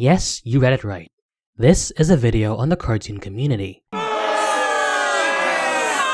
Yes, you read it right. This is a video on the cartoon community.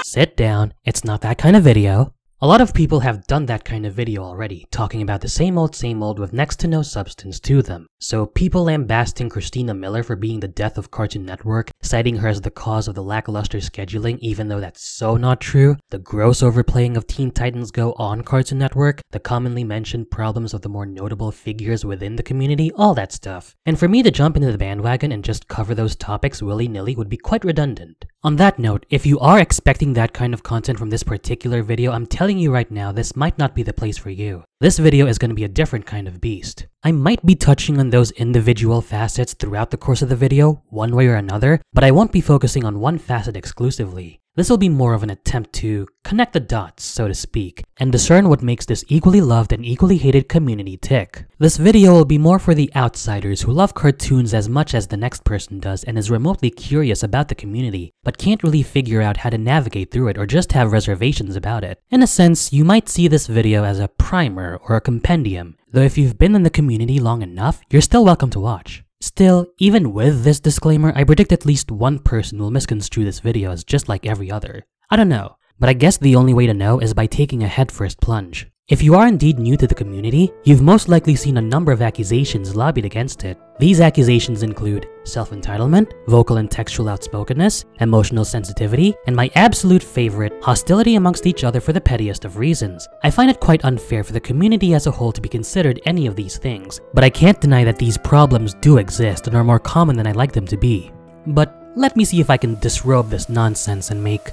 Sit down, it's not that kind of video. A lot of people have done that kind of video already, talking about the same old with next to no substance to them. So people lambasting Christina Miller for being the death of Cartoon Network, citing her as the cause of the lackluster scheduling even though that's so not true, the gross overplaying of Teen Titans Go on Cartoon Network, the commonly mentioned problems of the more notable figures within the community, all that stuff. And for me to jump into the bandwagon and just cover those topics willy-nilly would be quite redundant. On that note, if you are expecting that kind of content from this particular video, I'm telling you right now, this might not be the place for you. This video is going to be a different kind of beast. I might be touching on those individual facets throughout the course of the video, one way or another, but I won't be focusing on one facet exclusively. This will be more of an attempt to connect the dots, so to speak, and discern what makes this equally loved and equally hated community tick. This video will be more for the outsiders who love cartoons as much as the next person does and is remotely curious about the community, but can't really figure out how to navigate through it or just have reservations about it. In a sense, you might see this video as a primer or a compendium, though if you've been in the community long enough, you're still welcome to watch. Still, even with this disclaimer, I predict at least one person will misconstrue this video as just like every other. I don't know, but I guess the only way to know is by taking a headfirst plunge. If you are indeed new to the community, you've most likely seen a number of accusations lobbied against it. These accusations include self-entitlement, vocal and textual outspokenness, emotional sensitivity, and my absolute favorite, hostility amongst each other for the pettiest of reasons. I find it quite unfair for the community as a whole to be considered any of these things, but I can't deny that these problems do exist and are more common than I'd like them to be. But let me see if I can disrobe this nonsense and make,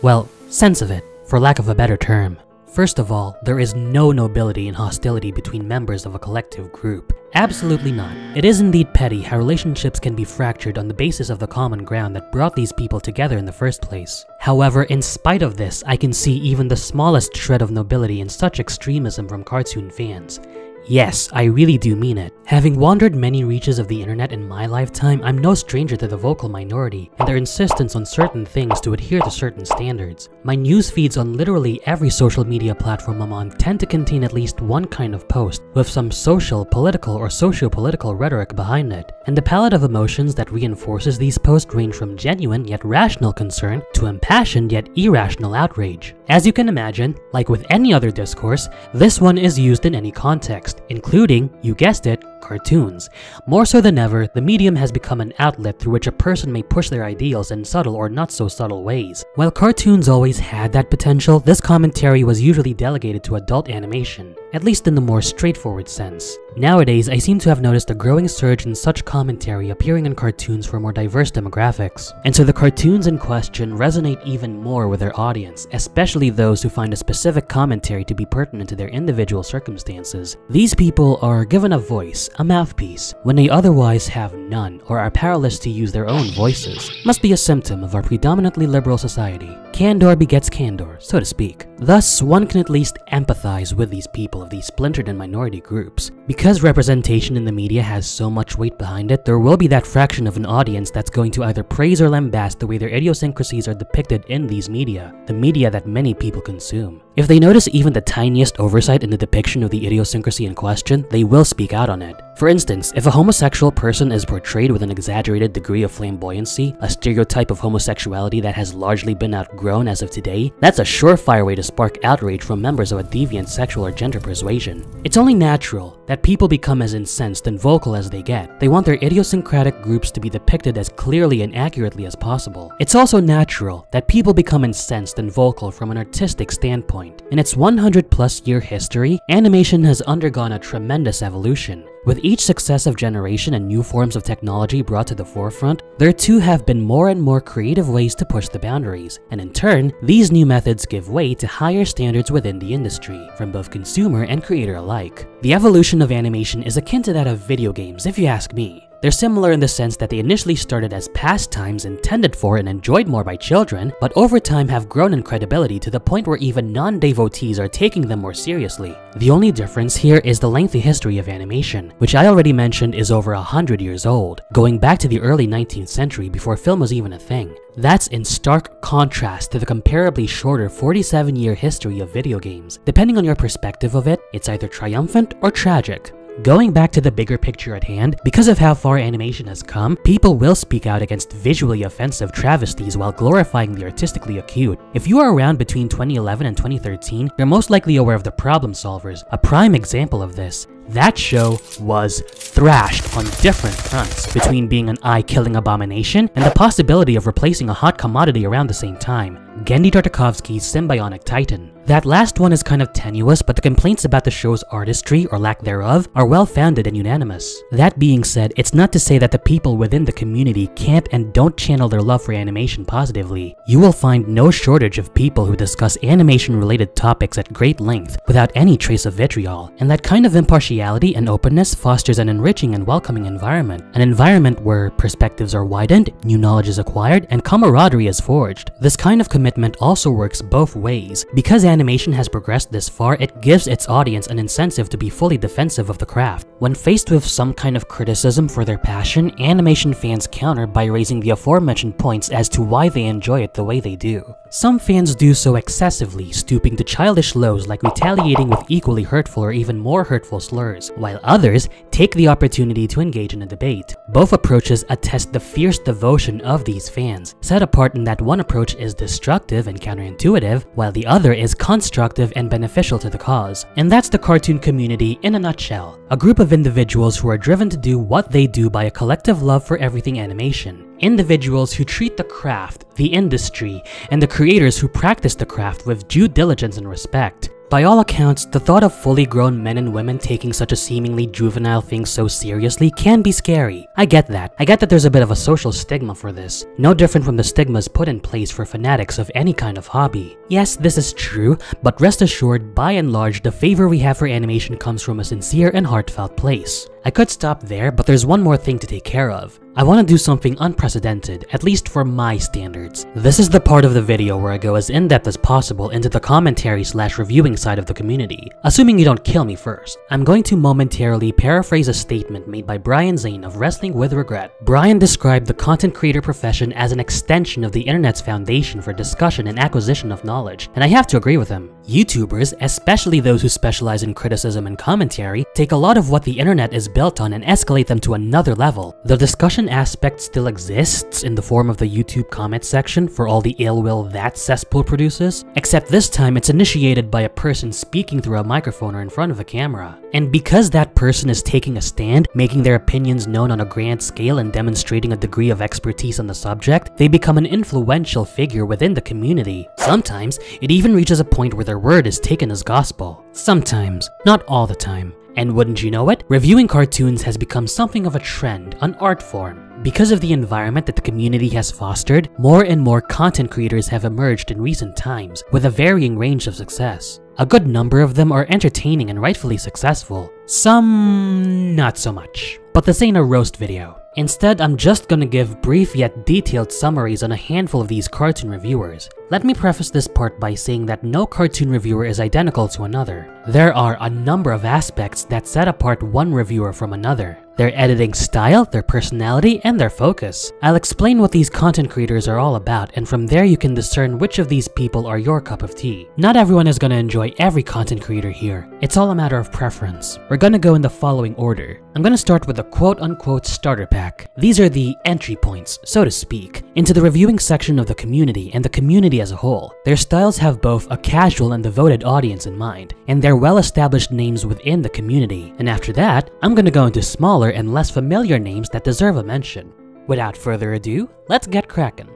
well, sense of it, for lack of a better term. First of all, there is no nobility in hostility between members of a collective group. Absolutely not. It is indeed petty how relationships can be fractured on the basis of the common ground that brought these people together in the first place. However, in spite of this, I can see even the smallest shred of nobility in such extremism from cartoon fans. Yes, I really do mean it. Having wandered many reaches of the internet in my lifetime, I'm no stranger to the vocal minority and their insistence on certain things to adhere to certain standards. My news feeds on literally every social media platform I'm on tend to contain at least one kind of post with some social, political, or socio-political rhetoric behind it, and the palette of emotions that reinforces these posts range from genuine yet rational concern to impassioned yet irrational outrage. As you can imagine, like with any other discourse, this one is used in any context, including, you guessed it, cartoons. More so than ever, the medium has become an outlet through which a person may push their ideals in subtle or not so subtle ways. While cartoons always had that potential, this commentary was usually delegated to adult animation, at least in the more straightforward sense. Nowadays, I seem to have noticed a growing surge in such commentary appearing in cartoons for more diverse demographics, and so the cartoons in question resonate even more with their audience, especially those who find a specific commentary to be pertinent to their individual circumstances. These people are given a voice, a mouthpiece, when they otherwise have none or are powerless to use their own voices. Must be a symptom of our predominantly liberal society. Candor begets candor, so to speak. Thus, one can at least empathize with these people of these splintered and minority groups. Because representation in the media has so much weight behind it, there will be that fraction of an audience that's going to either praise or lambast the way their idiosyncrasies are depicted in these media, the media that many people consume. If they notice even the tiniest oversight in the depiction of the idiosyncrasy in question, they will speak out on it. For instance, if a homosexual person is portrayed with an exaggerated degree of flamboyancy, a stereotype of homosexuality that has largely been outgrown as of today, that's a surefire way to spark outrage from members of a deviant sexual or gender persuasion. It's only natural that people become as incensed and vocal as they get. They want their idiosyncratic groups to be depicted as clearly and accurately as possible. It's also natural that people become incensed and vocal from an artistic standpoint. In its 100+ year history, animation has undergone a tremendous evolution. With each successive generation and new forms of technology brought to the forefront, there too have been more and more creative ways to push the boundaries, and in turn, these new methods give way to higher standards within the industry, from both consumer and creator alike. The evolution of animation is akin to that of video games, if you ask me. They're similar in the sense that they initially started as pastimes intended for and enjoyed more by children, but over time have grown in credibility to the point where even non-devotees are taking them more seriously. The only difference here is the lengthy history of animation, which I already mentioned is over 100 years old, going back to the early 19th century before film was even a thing. That's in stark contrast to the comparably shorter 47-year history of video games. Depending on your perspective of it, it's either triumphant or tragic. Going back to the bigger picture at hand, because of how far animation has come, people will speak out against visually offensive travesties while glorifying the artistically acute. If you are around between 2011 and 2013, you're most likely aware of The Problem Solvers, a prime example of this. That show was thrashed on different fronts, between being an eye-killing abomination and the possibility of replacing a hot commodity around the same time, Genndy Tartakovsky's Symbionic Titan. That last one is kind of tenuous, but the complaints about the show's artistry, or lack thereof, are well-founded and unanimous. That being said, it's not to say that the people within the community can't and don't channel their love for animation positively. You will find no shortage of people who discuss animation-related topics at great length without any trace of vitriol, and that kind of impartiality and openness fosters an enriching and welcoming environment. An environment where perspectives are widened, new knowledge is acquired, and camaraderie is forged. This kind of commitment also works both ways. Because animation has progressed this far, it gives its audience an incentive to be fully defensive of the craft. When faced with some kind of criticism for their passion, animation fans counter by raising the aforementioned points as to why they enjoy it the way they do. Some fans do so excessively, stooping to childish lows like retaliating with equally hurtful or even more hurtful slurs, while others take the opportunity to engage in a debate. Both approaches attest the fierce devotion of these fans, set apart in that one approach is destructive and counterintuitive, while the other is constructive and beneficial to the cause. And that's the cartoon community in a nutshell. A group of individuals who are driven to do what they do by a collective love for everything animation. Individuals who treat the craft, the industry, and the creators who practice the craft with due diligence and respect. By all accounts, the thought of fully grown men and women taking such a seemingly juvenile thing so seriously can be scary. I get that. I get that there's a bit of a social stigma for this, no different from the stigmas put in place for fanatics of any kind of hobby. Yes, this is true, but rest assured, by and large, the favor we have for animation comes from a sincere and heartfelt place. I could stop there, but there's one more thing to take care of. I want to do something unprecedented, at least for my standards. This is the part of the video where I go as in-depth as possible into the commentary/reviewing side of the community, assuming you don't kill me first. I'm going to momentarily paraphrase a statement made by Brian Zane of Wrestling with Regret. Brian described the content creator profession as an extension of the internet's foundation for discussion and acquisition of knowledge, and I have to agree with him. YouTubers, especially those who specialize in criticism and commentary, take a lot of what the internet is built on and escalate them to another level. The discussion aspect still exists in the form of the YouTube comment section for all the ill will that cesspool produces, except this time it's initiated by a person speaking through a microphone or in front of a camera. And because that person is taking a stand, making their opinions known on a grand scale and demonstrating a degree of expertise on the subject, they become an influential figure within the community. Sometimes, it even reaches a point where their word is taken as gospel. Sometimes, not all the time. And wouldn't you know it, reviewing cartoons has become something of a trend, an art form. Because of the environment that the community has fostered, more and more content creators have emerged in recent times, with a varying range of success. A good number of them are entertaining and rightfully successful. Some not so much. But this ain't a roast video. Instead, I'm just gonna give brief yet detailed summaries on a handful of these cartoon reviewers. Let me preface this part by saying that no cartoon reviewer is identical to another. There are a number of aspects that set apart one reviewer from another. Their editing style, their personality, and their focus. I'll explain what these content creators are all about, and from there you can discern which of these people are your cup of tea. Not everyone is gonna enjoy every content creator here. It's all a matter of preference. We're gonna go in the following order. I'm gonna start with the quote-unquote starter pack. These are the entry points, so to speak, into the reviewing section of the community and the community as a whole. Their styles have both a casual and devoted audience in mind, and they're well-established names within the community. And after that, I'm gonna go into smaller and less familiar names that deserve a mention. Without further ado, let's get cracking.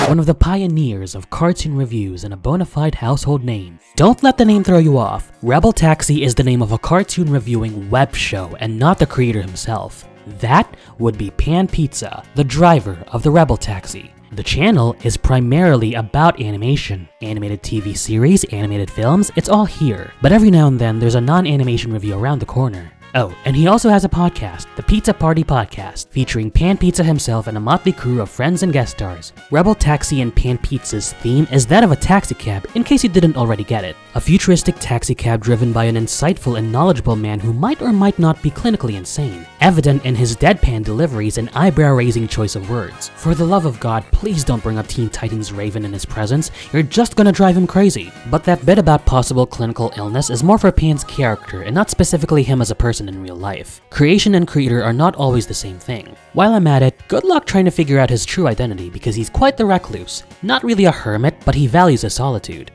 One of the pioneers of cartoon reviews and a bona fide household name. Don't let the name throw you off. Rebel Taxi is the name of a cartoon reviewing web show and not the creator himself. That would be Pan Pizza, the driver of the Rebel Taxi. The channel is primarily about animation. Animated TV series, animated films, it's all here. But every now and then there's a non-animation review around the corner. Oh, and he also has a podcast, the Pizza Party Podcast, featuring Pan Pizza himself and a motley crew of friends and guest stars. Rebel Taxi and Pan Pizza's theme is that of a taxicab, in case you didn't already get it. A futuristic taxicab driven by an insightful and knowledgeable man who might or might not be clinically insane, evident in his deadpan deliveries and eyebrow-raising choice of words. For the love of God, please don't bring up Teen Titans Raven in his presence, you're just gonna drive him crazy. But that bit about possible clinical illness is more for Pan's character and not specifically him as a person in real life. Creation and creator are not always the same thing. While I'm at it, good luck trying to figure out his true identity because he's quite the recluse. Not really a hermit, but he values his solitude.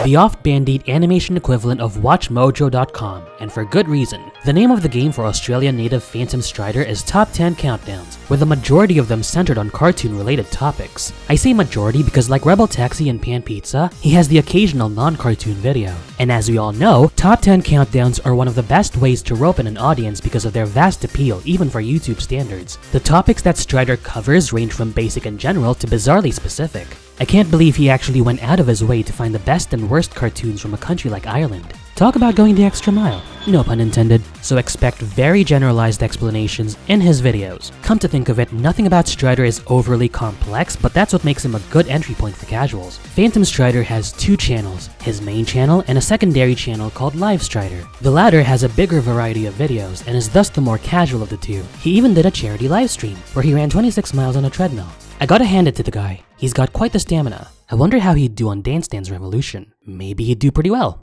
The off-bandied animation equivalent of WatchMojo.com, and for good reason. The name of the game for Australian native Phantom Strider is Top 10 Countdowns, with a majority of them centered on cartoon-related topics. I say majority because like Rebel Taxi and Pan Pizza, he has the occasional non-cartoon video. And as we all know, Top 10 Countdowns are one of the best ways to rope in an audience because of their vast appeal even for YouTube standards. The topics that Strider covers range from basic and general to bizarrely specific. I can't believe he actually went out of his way to find the best and worst cartoons from a country like Ireland. Talk about going the extra mile. No pun intended. So expect very generalized explanations in his videos. Come to think of it, nothing about Strider is overly complex, but that's what makes him a good entry point for casuals. Phantom Strider has two channels, his main channel and a secondary channel called Live Strider. The latter has a bigger variety of videos and is thus the more casual of the two. He even did a charity live stream where he ran 26 miles on a treadmill. I gotta hand it to the guy. He's got quite the stamina. I wonder how he'd do on Dance Dance Revolution. Maybe he'd do pretty well.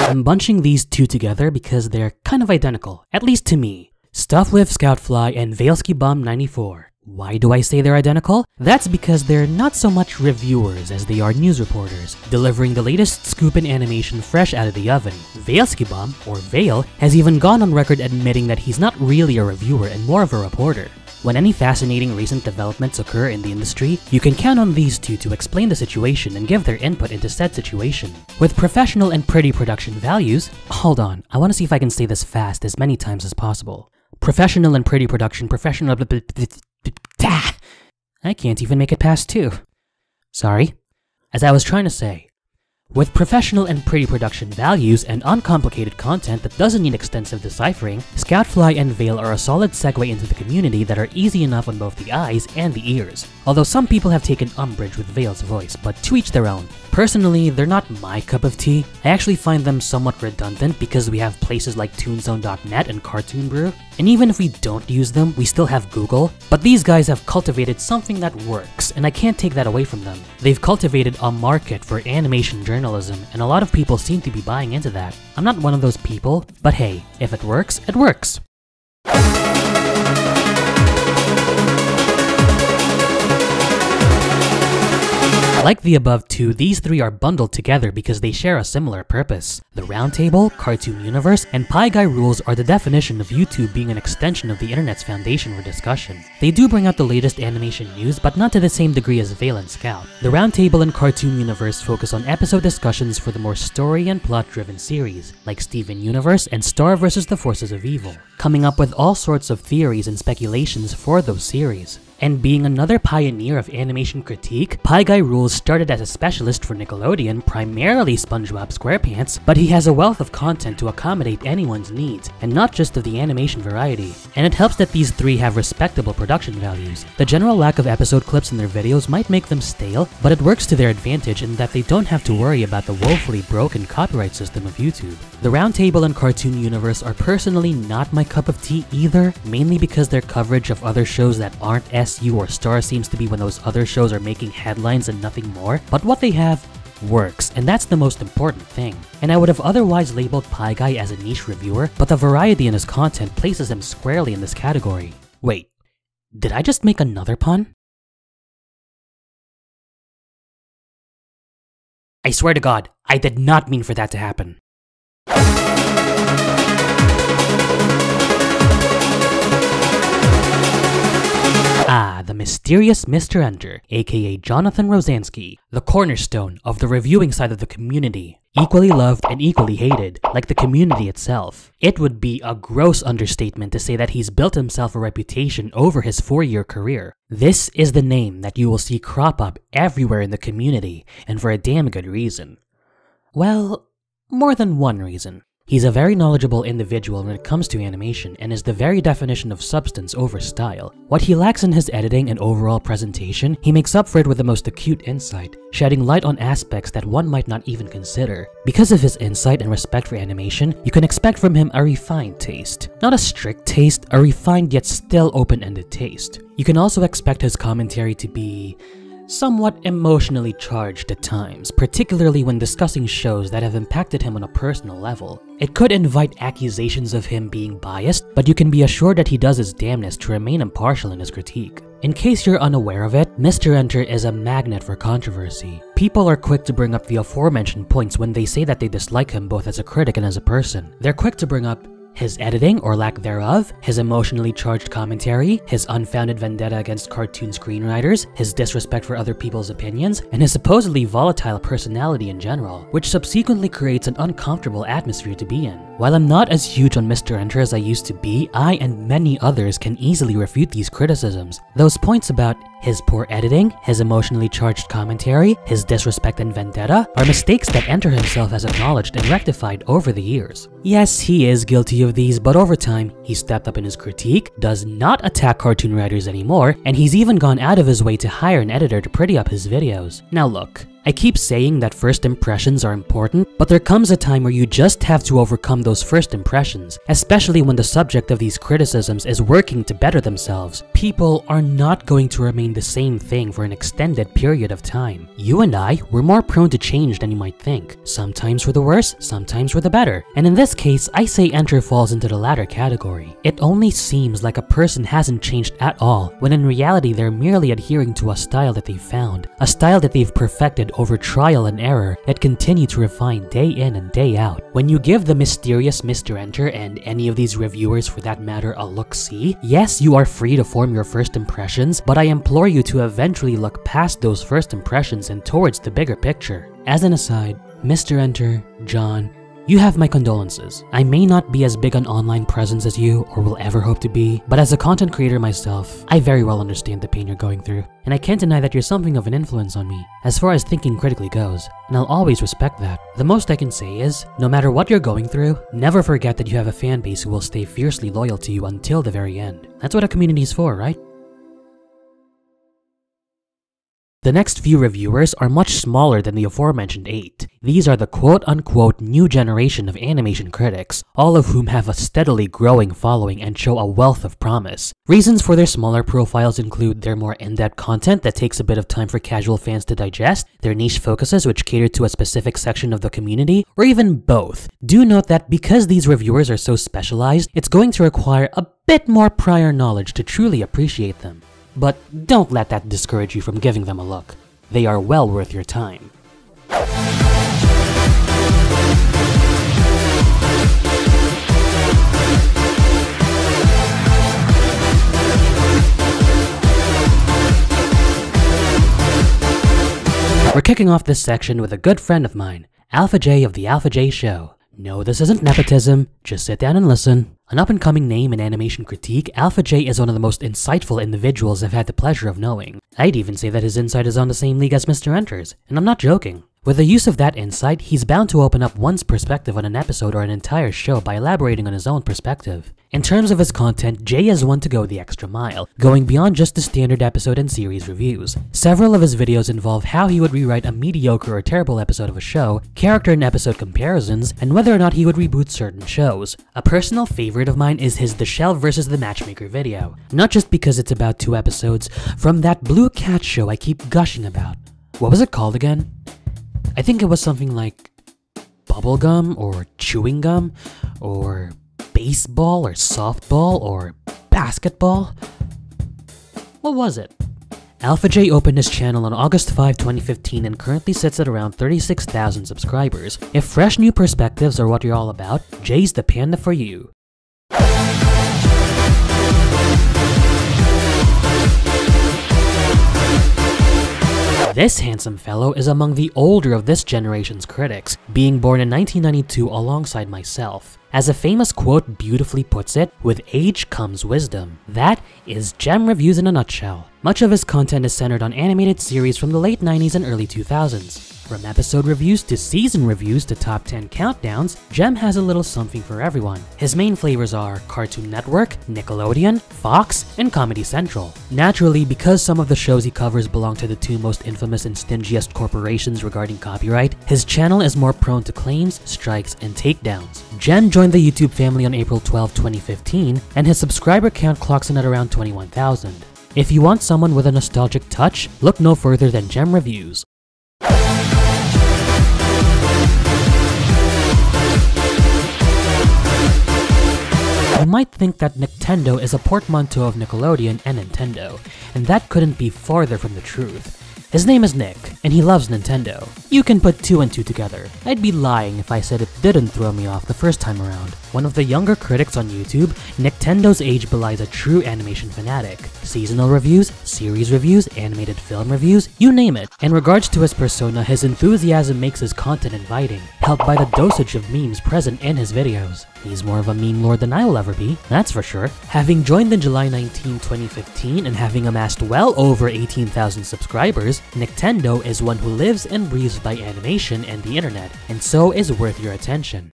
I'm bunching these two together because they're kind of identical, at least to me. Stufflift Scoutfly and Veilsky Bum 94. Why do I say they're identical? That's because they're not so much reviewers as they are news reporters, delivering the latest scoop in animation fresh out of the oven. Veilsky Bum, or Veil, has even gone on record admitting that he's not really a reviewer and more of a reporter. When any fascinating recent developments occur in the industry, you can count on these two to explain the situation and give their input into said situation. With professional and pretty production values, hold on, I want to see if I can say this fast as many times as possible. Professional and pretty production, professional I can't even make it past 2. Sorry. As I was trying to say, with professional and pretty production values and uncomplicated content that doesn't need extensive deciphering, Scoutfly and Veil are a solid segue into the community that are easy enough on both the eyes and the ears. Although some people have taken umbrage with Veil's voice, but to each their own. Personally, they're not my cup of tea. I actually find them somewhat redundant because we have places like Toonzone.net and Cartoon Brew, and even if we don't use them, we still have Google. But these guys have cultivated something that works, and I can't take that away from them. They've cultivated a market for animation journalism, and a lot of people seem to be buying into that. I'm not one of those people, but hey, if it works, it works. Like the above two, these three are bundled together because they share a similar purpose. The Roundtable, Cartoon Universe, and Pie Guy Rules are the definition of YouTube being an extension of the internet's foundation for discussion. They do bring out the latest animation news, but not to the same degree as Veil and Scout. The Roundtable and Cartoon Universe focus on episode discussions for the more story and plot-driven series, like Steven Universe and Star vs. the Forces of Evil, coming up with all sorts of theories and speculations for those series. And being another pioneer of animation critique, Pie Guy Rules started as a specialist for Nickelodeon, primarily SpongeBob SquarePants, but he has a wealth of content to accommodate anyone's needs, and not just of the animation variety. And it helps that these three have respectable production values. The general lack of episode clips in their videos might make them stale, but it works to their advantage in that they don't have to worry about the woefully broken copyright system of YouTube. The Roundtable and Cartoon Universe are personally not my cup of tea either, mainly because their coverage of other shows that aren't SU or Star seems to be when those other shows are making headlines and nothing more, but what they have works, and that's the most important thing. And I would have otherwise labeled Pie Guy as a niche reviewer, but the variety in his content places him squarely in this category. Wait, did I just make another pun? I swear to God, I did not mean for that to happen. Ah, the mysterious mysterious Mr. Enter, aka Jonathan Rosansky, the cornerstone of the reviewing side of the community. Equally loved and equally hated, like the community itself. It would be a gross understatement to say that he's built himself a reputation over his 4-year career. This is the name that you will see crop up everywhere in the community, and for a damn good reason. Well, more than one reason. He's a very knowledgeable individual when it comes to animation and is the very definition of substance over style. What he lacks in his editing and overall presentation, he makes up for it with the most acute insight, shedding light on aspects that one might not even consider. Because of his insight and respect for animation, you can expect from him a refined taste. Not a strict taste, a refined yet still open-ended taste. You can also expect his commentary to be somewhat emotionally charged at times, particularly when discussing shows that have impacted him on a personal level. It could invite accusations of him being biased, but you can be assured that he does his damnedest to remain impartial in his critique. In case you're unaware of it, Mr. Enter is a magnet for controversy. People are quick to bring up the aforementioned points when they say that they dislike him both as a critic and as a person. They're quick to bring up his editing, or lack thereof, his emotionally charged commentary, his unfounded vendetta against cartoon screenwriters, his disrespect for other people's opinions, and his supposedly volatile personality in general, which subsequently creates an uncomfortable atmosphere to be in. While I'm not as huge on Mr. Enter as I used to be, I and many others can easily refute these criticisms. Those points about his poor editing, his emotionally charged commentary, his disrespect and vendetta are mistakes that Enter himself has acknowledged and rectified over the years. Yes, he is guilty of these, but over time, he stepped up in his critique, does not attack cartoon writers anymore, and he's even gone out of his way to hire an editor to pretty up his videos. Now look, I keep saying that first impressions are important, but there comes a time where you just have to overcome those first impressions, especially when the subject of these criticisms is working to better themselves. People are not going to remain the same thing for an extended period of time. You and I were more prone to change than you might think, sometimes for the worse, sometimes for the better. And in this case, I say Enter falls into the latter category. It only seems like a person hasn't changed at all, when in reality they're merely adhering to a style that they've found, a style that they've perfected over trial and error that continue to refine day in and day out. When you give the mysterious Mr. Enter and any of these reviewers for that matter a look-see, yes, you are free to form your first impressions, but I implore you to eventually look past those first impressions and towards the bigger picture. As an aside, Mr. Enter, John, you have my condolences. I may not be as big an online presence as you or will ever hope to be, but as a content creator myself, I very well understand the pain you're going through, and I can't deny that you're something of an influence on me, as far as thinking critically goes, and I'll always respect that. The most I can say is, no matter what you're going through, never forget that you have a fan base who will stay fiercely loyal to you until the very end. That's what a community is for, right? The next few reviewers are much smaller than the aforementioned 8. These are the quote-unquote new generation of animation critics, all of whom have a steadily growing following and show a wealth of promise. Reasons for their smaller profiles include their more in-depth content that takes a bit of time for casual fans to digest, their niche focuses which cater to a specific section of the community, or even both. Do note that because these reviewers are so specialized, it's going to require a bit more prior knowledge to truly appreciate them. But don't let that discourage you from giving them a look. They are well worth your time. We're kicking off this section with a good friend of mine, Alpha J of The Alpha J Show. No, this isn't nepotism, just sit down and listen. An up-and-coming name in animation critique, Alpha J is one of the most insightful individuals I've had the pleasure of knowing. I'd even say that his insight is on the same league as Mr. Enter's, and I'm not joking. With the use of that insight, he's bound to open up one's perspective on an episode or an entire show by elaborating on his own perspective. In terms of his content, Jay is one to go the extra mile, going beyond just the standard episode and series reviews. Several of his videos involve how he would rewrite a mediocre or terrible episode of a show, character and episode comparisons, and whether or not he would reboot certain shows. A personal favorite of mine is his The Shell vs. the Matchmaker video, not just because it's about 2 episodes from that Blue Cat show I keep gushing about. What was it called again? I think it was something like bubblegum or chewing gum or baseball or softball or basketball. What was it? Alpha J opened his channel on August 5, 2015 and currently sits at around 36,000 subscribers. If fresh new perspectives are what you're all about, Jay's the panda for you. This handsome fellow is among the older of this generation's critics, being born in 1992 alongside myself. As a famous quote beautifully puts it, with age comes wisdom. That is Jem Reviews in a nutshell. Much of his content is centered on animated series from the late 90s and early 2000s. From episode reviews to season reviews to top 10 countdowns, Jem has a little something for everyone. His main flavors are Cartoon Network, Nickelodeon, Fox, and Comedy Central. Naturally, because some of the shows he covers belong to the two most infamous and stingiest corporations regarding copyright, his channel is more prone to claims, strikes, and takedowns. Jem joined the YouTube family on April 12, 2015, and his subscriber count clocks in at around 21,000. If you want someone with a nostalgic touch, look no further than Jem Reviews. You might think that Nintendo is a portmanteau of Nickelodeon and Nintendo, and that couldn't be farther from the truth. His name is Nick, and he loves Nintendo. You can put two and two together. I'd be lying if I said it didn't throw me off the first time around. One of the younger critics on YouTube, Nintendo's age belies a true animation fanatic. Seasonal reviews, series reviews, animated film reviews, you name it. In regards to his persona, his enthusiasm makes his content inviting, helped by the dosage of memes present in his videos. He's more of a meme lord than I will ever be, that's for sure. Having joined in July 19, 2015 and having amassed well over 18,000 subscribers, Nintendo is one who lives and breathes by animation and the internet, and so is worth your attention.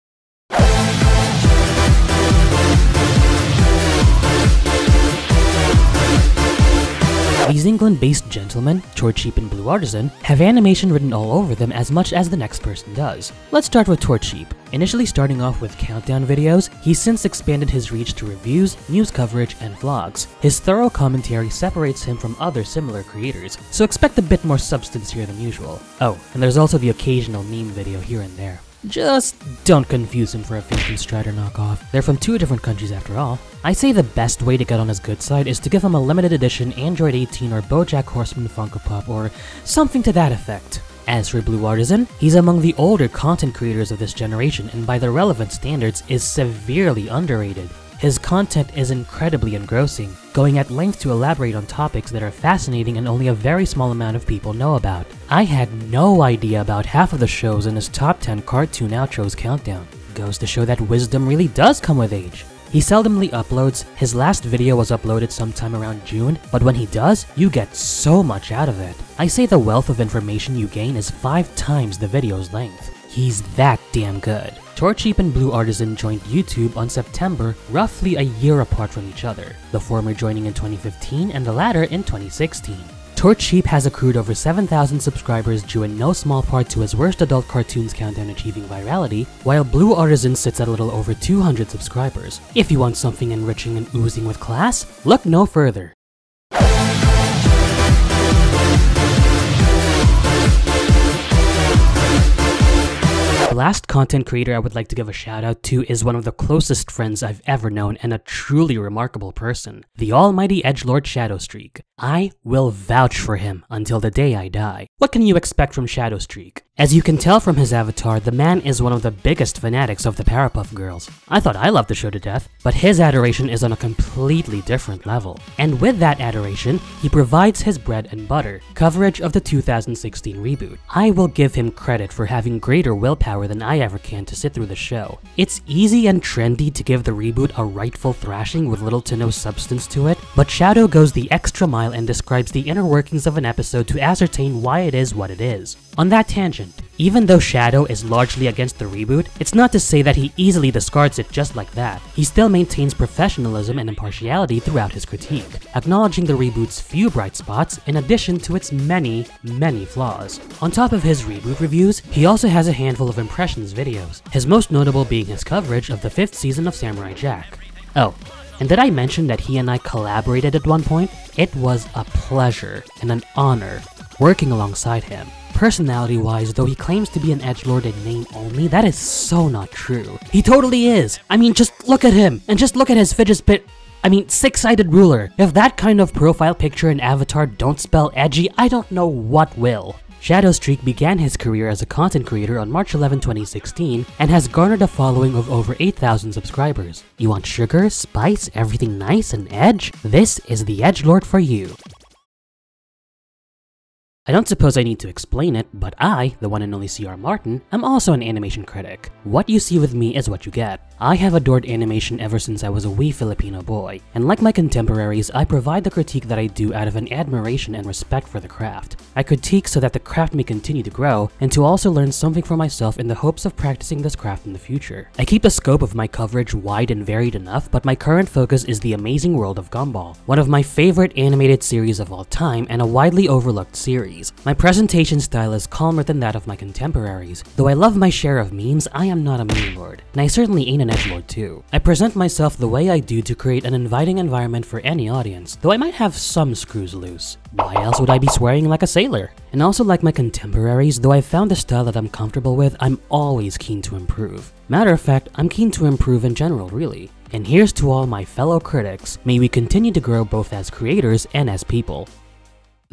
These England-based gentlemen, Torcheap and Blue Artisan, have animation written all over them as much as the next person does. Let's start with Torcheap. Initially starting off with countdown videos, he's since expanded his reach to reviews, news coverage, and vlogs. His thorough commentary separates him from other similar creators, so expect a bit more substance here than usual. Oh, and there's also the occasional meme video here and there. Just don't confuse him for a Phantom Strider knockoff. They're from two different countries after all. I say the best way to get on his good side is to give him a limited edition Android 18 or BoJack Horseman Funko Pop or something to that effect. As for Blue Artisan, he's among the older content creators of this generation and by the relevant standards is severely underrated. His content is incredibly engrossing, going at length to elaborate on topics that are fascinating and only a very small amount of people know about. I had no idea about half of the shows in his top 10 cartoon outros countdown. Goes to show that wisdom really does come with age. He seldomly uploads. His last video was uploaded sometime around June, but when he does, you get so much out of it. I say the wealth of information you gain is 5 times the video's length. He's that damn good. Torcheap and Blue Artisan joined YouTube on September, roughly a year apart from each other, the former joining in 2015 and the latter in 2016. Torcheap has accrued over 7,000 subscribers due in no small part to his worst adult cartoons countdown achieving virality, while Blue Artisan sits at a little over 200 subscribers. If you want something enriching and oozing with class, look no further. The last content creator I would like to give a shout out to is one of the closest friends I've ever known and a truly remarkable person, the almighty edgelord Shadowstreak. I will vouch for him until the day I die. What can you expect from Shadowstreak? As you can tell from his avatar, the man is one of the biggest fanatics of the Powerpuff Girls. I thought I loved the show to death, but his adoration is on a completely different level. And with that adoration, he provides his bread and butter, coverage of the 2016 reboot. I will give him credit for having greater willpower than I ever can to sit through the show. It's easy and trendy to give the reboot a rightful thrashing with little to no substance to it, but Shadow goes the extra mile and describes the inner workings of an episode to ascertain why it is what it is. On that tangent, even though Shadow is largely against the reboot, it's not to say that he easily discards it just like that. He still maintains professionalism and impartiality throughout his critique, acknowledging the reboot's few bright spots in addition to its many flaws. On top of his reboot reviews, he also has a handful of impressions videos, his most notable being his coverage of the 5th season of Samurai Jack. Oh, and did I mention that he and I collaborated at one point? It was a pleasure and an honor working alongside him. Personality-wise, though he claims to be an edgelord in name only, that is so not true. He totally is. I mean, just look at him, and just look at his six-sided ruler. If that kind of profile picture and avatar don't spell edgy, I don't know what will. Shadowstreak began his career as a content creator on March 11, 2016, and has garnered a following of over 8,000 subscribers. You want sugar, spice, everything nice and edge? This is the edgelord for you. I don't suppose I need to explain it, but I, the one and only C.R. Martin, am also an animation critic. What you see with me is what you get. I have adored animation ever since I was a wee Filipino boy, and like my contemporaries, I provide the critique that I do out of an admiration and respect for the craft. I critique so that the craft may continue to grow, and to also learn something for myself in the hopes of practicing this craft in the future. I keep the scope of my coverage wide and varied enough, but my current focus is the amazing world of Gumball, one of my favorite animated series of all time and a widely overlooked series. My presentation style is calmer than that of my contemporaries. Though I love my share of memes, I am not a meme lord, and I certainly ain't an edgelord too. I present myself the way I do to create an inviting environment for any audience, though I might have some screws loose. Why else would I be swearing like a sailor? And also like my contemporaries, though I've found a style that I'm comfortable with, I'm always keen to improve. Matter of fact, I'm keen to improve in general, really. And here's to all my fellow critics, may we continue to grow both as creators and as people.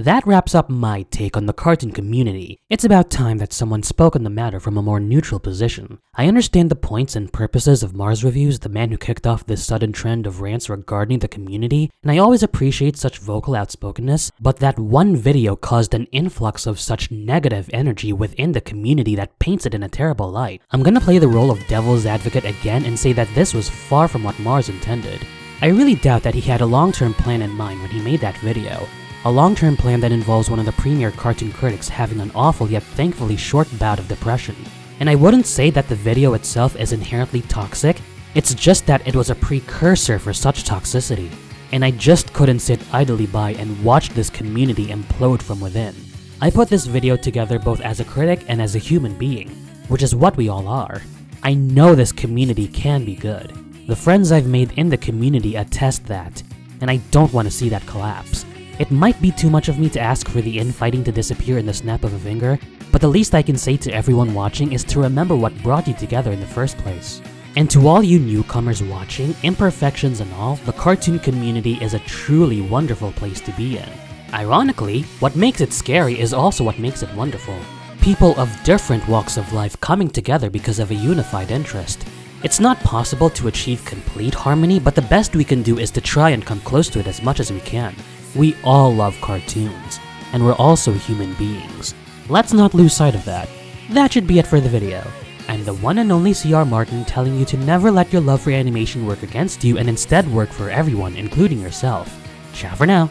That wraps up my take on the cartoon community. It's about time that someone spoke on the matter from a more neutral position. I understand the points and purposes of Mars Reviews, the man who kicked off this sudden trend of rants regarding the community, and I always appreciate such vocal outspokenness, but that one video caused an influx of such negative energy within the community that paints it in a terrible light. I'm gonna play the role of devil's advocate again and say that this was far from what Mars intended. I really doubt that he had a long-term plan in mind when he made that video. A long-term plan that involves one of the premier cartoon critics having an awful yet thankfully short bout of depression. And I wouldn't say that the video itself is inherently toxic, it's just that it was a precursor for such toxicity. And I just couldn't sit idly by and watch this community implode from within. I put this video together both as a critic and as a human being, which is what we all are. I know this community can be good. The friends I've made in the community attest that, and I don't want to see that collapse. It might be too much of me to ask for the infighting to disappear in the snap of a finger, but the least I can say to everyone watching is to remember what brought you together in the first place. And to all you newcomers watching, imperfections and all, the cartoon community is a truly wonderful place to be in. Ironically, what makes it scary is also what makes it wonderful. People of different walks of life coming together because of a unified interest. It's not possible to achieve complete harmony, but the best we can do is to try and come close to it as much as we can. We all love cartoons, and we're also human beings. Let's not lose sight of that. That should be it for the video. I'm the one and only C.R. Martin telling you to never let your love for animation work against you and instead work for everyone, including yourself. Ciao for now.